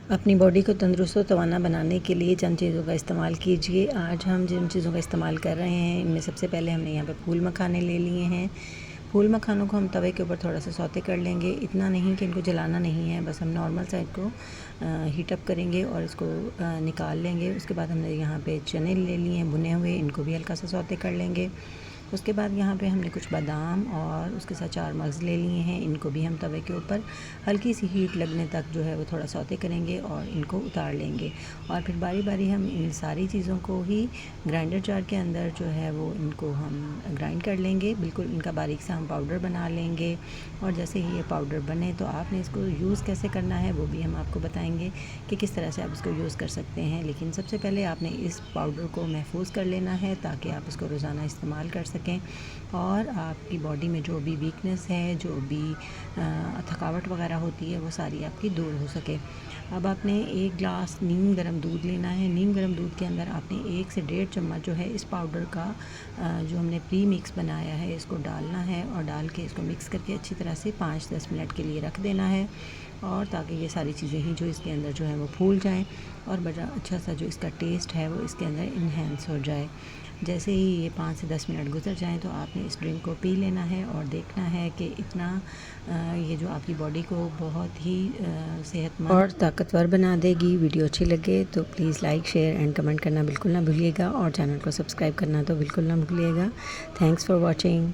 अपनी बॉडी को तंदुरुस्त और तवाना बनाने के लिए चंद चीज़ों का इस्तेमाल कीजिए। आज हम जिन चीज़ों का इस्तेमाल कर रहे हैं इनमें सबसे पहले हमने यहाँ पे फूल मखाने ले लिए हैं। फूल मखानों को हम तवे के ऊपर थोड़ा सा सौते कर लेंगे, इतना नहीं कि इनको जलाना नहीं है, बस हम नॉर्मल साइड को हीट अप करेंगे और इसको निकाल लेंगे। उसके बाद हमने यहाँ पे चने ले लिए हैं भुने हुए, इनको भी हल्का सा सौते कर लेंगे। उसके बाद यहाँ पे हमने कुछ बादाम और उसके साथ 4 मगज़ ले लिए हैं, इनको भी हम तवे के ऊपर हल्की सी हीट लगने तक जो है वो थोड़ा सौते करेंगे और इनको उतार लेंगे। और फिर बारी बारी हम इन सारी चीज़ों को ही ग्राइंडर जार के अंदर जो है वो इनको हम ग्राइंड कर लेंगे, बिल्कुल इनका बारीक सा हम पाउडर बना लेंगे। और जैसे ही ये पाउडर बने तो आपने इसको यूज़ कैसे करना है वो भी हम आपको बताएंगे कि किस तरह से आप इसको यूज़ कर सकते हैं। लेकिन सबसे पहले आपने इस पाउडर को महफूज कर लेना है ताकि आप इसको रोज़ाना इस्तेमाल कर सकें और आपकी बॉडी में जो भी वीकनेस है, जो भी थकावट वगैरह होती है, वो सारी आपकी दूर हो सके। अब आपने 1 गिलास नीम गर्म दूध लेना है। नीम गर्म दूध के अंदर आपने 1 से 1.5 चम्मच जो है इस पाउडर का जो हमने प्री मिक्स बनाया है इसको डालना है और डाल के इसको मिक्स करके अच्छी तरह से 5-10 मिनट के लिए रख देना है, और ताकि ये सारी चीज़ें ही जो इसके अंदर जो है वो फूल जाएं और बड़ा अच्छा सा जो इसका टेस्ट है वो इसके अंदर इन्हेंस हो जाए। जैसे ही ये 5 से 10 मिनट गुजर जाएं तो आपने इस ड्रिंक को पी लेना है और देखना है कि इतना ये जो आपकी बॉडी को बहुत ही सेहतमंद और ताकतवर बना देगी। वीडियो अच्छी लगे तो please like, share and comment करना बिल्कुल ना भूलिएगा और चैनल को सब्सक्राइब करना तो बिल्कुल ना भूलिएगा। Thanks for watching.